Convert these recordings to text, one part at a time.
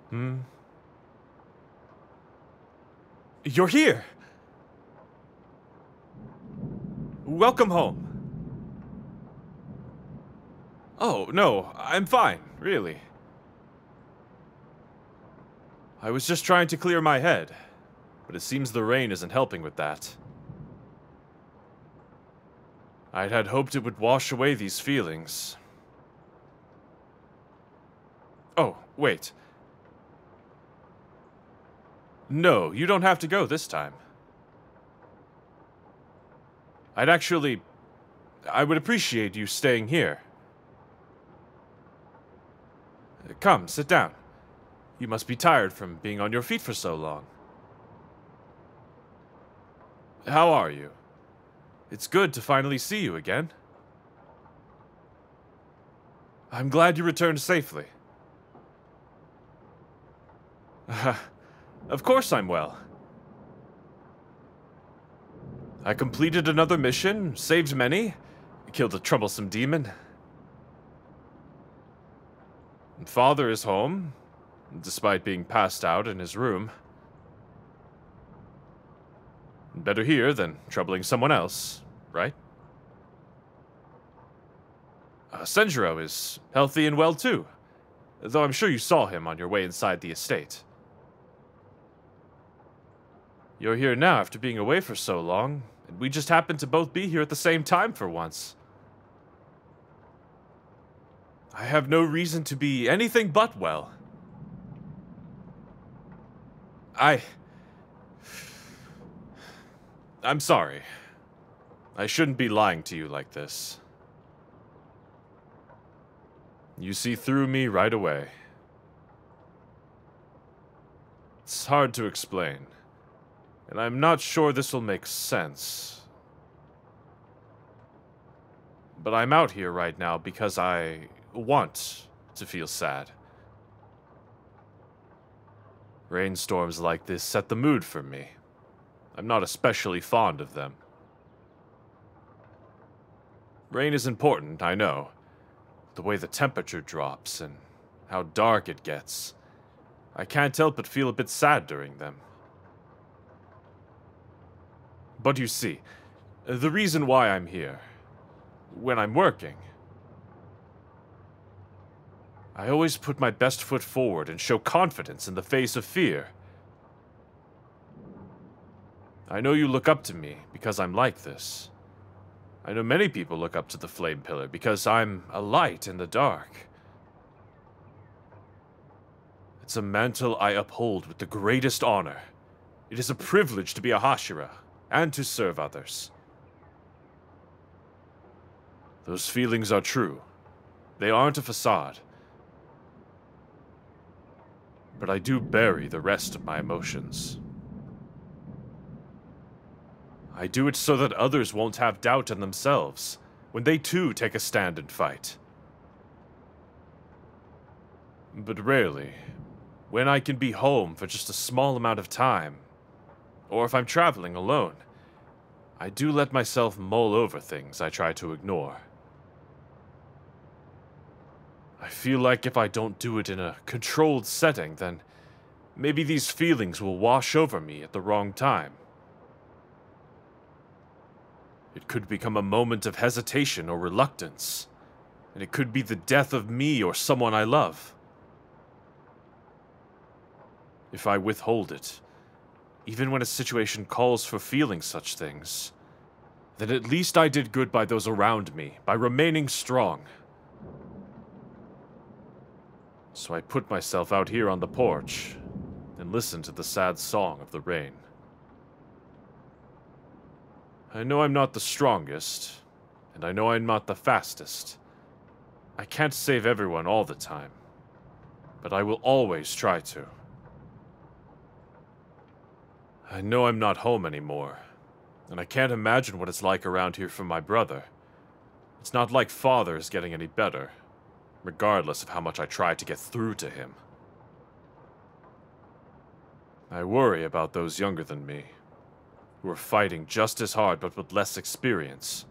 Hmm? You're here! Welcome home. Oh, no, I'm fine, really. I was just trying to clear my head, but it seems the rain isn't helping with that. I had hoped it would wash away these feelings. Oh, wait. No, you don't have to go this time. I would appreciate you staying here. Come, sit down. You must be tired from being on your feet for so long. How are you? It's good to finally see you again. I'm glad you returned safely. Of course I'm well. I completed another mission, saved many, killed a troublesome demon. Father is home, despite being passed out in his room. Better here than troubling someone else, right? Senjuro is healthy and well too, though I'm sure you saw him on your way inside the estate. You're here now after being away for so long, and we just happen to both be here at the same time for once. I have no reason to be anything but well. I'm sorry. I shouldn't be lying to you like this. You see through me right away. It's hard to explain, and I'm not sure this will make sense. But I'm out here right now because I want to feel sad. Rainstorms like this set the mood for me. I'm not especially fond of them. Rain is important, I know. The way the temperature drops and how dark it gets. I can't help but feel a bit sad during them. But you see, the reason why I'm here, when I'm working, I always put my best foot forward and show confidence in the face of fear. I know you look up to me because I'm like this. I know many people look up to the Flame Pillar because I'm a light in the dark. It's a mantle I uphold with the greatest honor. It is a privilege to be a Hashira and to serve others. Those feelings are true. They aren't a facade. But I do bury the rest of my emotions. I do it so that others won't have doubt in themselves when they too take a stand and fight. But rarely, when I can be home for just a small amount of time, or if I'm traveling alone, I do let myself mull over things I try to ignore. I feel like if I don't do it in a controlled setting, then maybe these feelings will wash over me at the wrong time. It could become a moment of hesitation or reluctance, and it could be the death of me or someone I love. If I withhold it, even when a situation calls for feeling such things, then at least I did good by those around me, by remaining strong. So I put myself out here on the porch and listen to the sad song of the rain. I know I'm not the strongest, and I know I'm not the fastest. I can't save everyone all the time, but I will always try to. I know I'm not home anymore, and I can't imagine what it's like around here for my brother. It's not like Father is getting any better, regardless of how much I try to get through to him. I worry about those younger than me, who are fighting just as hard but with less experience.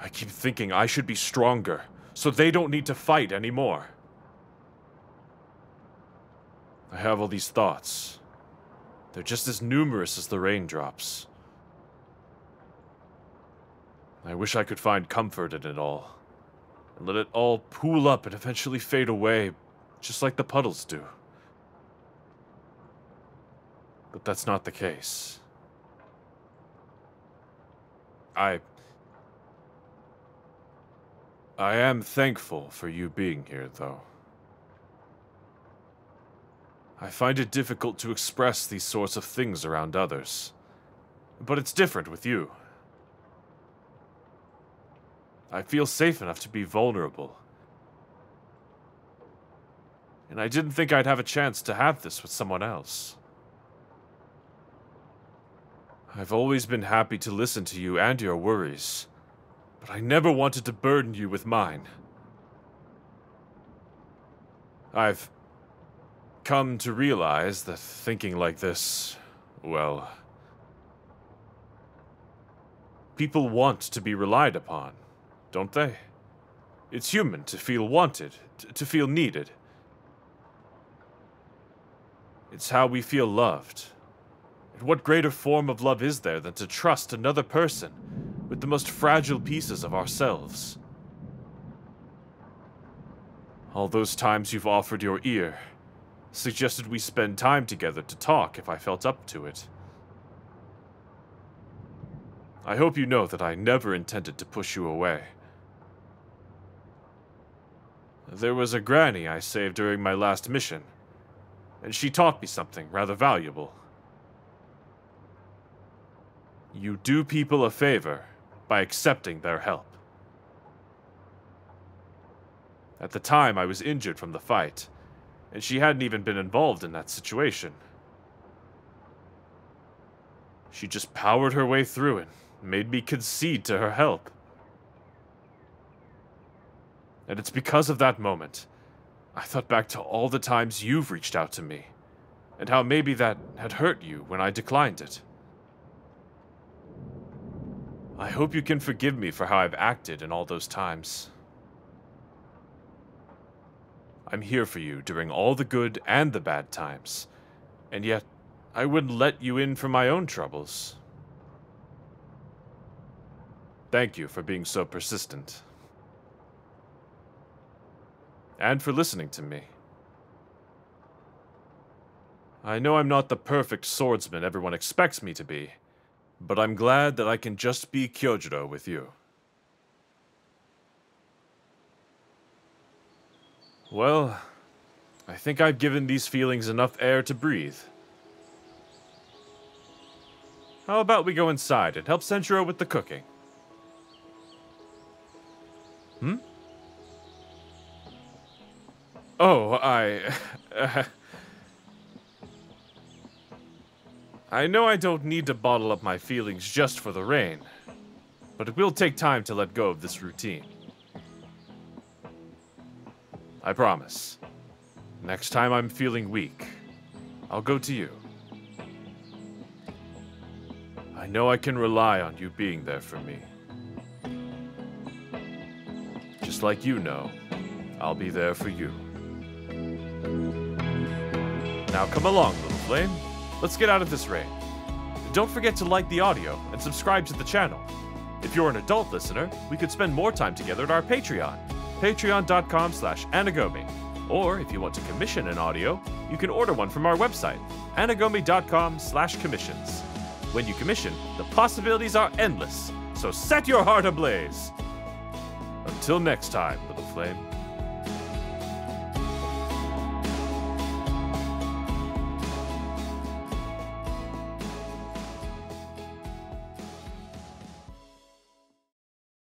I keep thinking I should be stronger, so they don't need to fight anymore. I have all these thoughts. They're just as numerous as the raindrops. I wish I could find comfort in it all, and let it all pool up and eventually fade away, just like the puddles do. But that's not the case. I am thankful for you being here, though. I find it difficult to express these sorts of things around others, but it's different with you. I feel safe enough to be vulnerable, and I didn't think I'd have a chance to have this with someone else. I've always been happy to listen to you and your worries, but I never wanted to burden you with mine. I've come to realize that thinking like this, well, people want to be relied upon, don't they? It's human to feel wanted, to feel needed. It's how we feel loved. And what greater form of love is there than to trust another person with the most fragile pieces of ourselves? All those times you've offered your ear, suggested we spend time together to talk if I felt up to it. I hope you know that I never intended to push you away. There was a granny I saved during my last mission, and she taught me something rather valuable. You do people a favor by accepting their help. At the time, I was injured from the fight, and she hadn't even been involved in that situation. She just powered her way through and made me concede to her help. And it's because of that moment, I thought back to all the times you've reached out to me, and how maybe that had hurt you when I declined it. I hope you can forgive me for how I've acted in all those times. I'm here for you during all the good and the bad times, and yet I wouldn't let you in for my own troubles. Thank you for being so persistent. And for listening to me. I know I'm not the perfect swordsman everyone expects me to be, but I'm glad that I can just be Kyojuro with you. Well, I think I've given these feelings enough air to breathe. How about we go inside and help Senshiro with the cooking? Oh, I know I don't need to bottle up my feelings just for the rain, but it will take time to let go of this routine. I promise. Next time I'm feeling weak, I'll go to you. I know I can rely on you being there for me. Just like you know, I'll be there for you. Now come along, little flame. Let's get out of this rain. Don't forget to like the audio and subscribe to the channel. If you're an adult listener, we could spend more time together at our Patreon, patreon.com/Anigomi. Or if you want to commission an audio, you can order one from our website, anigomi.com/commissions. When you commission, the possibilities are endless, so set your heart ablaze. Until next time, little flame.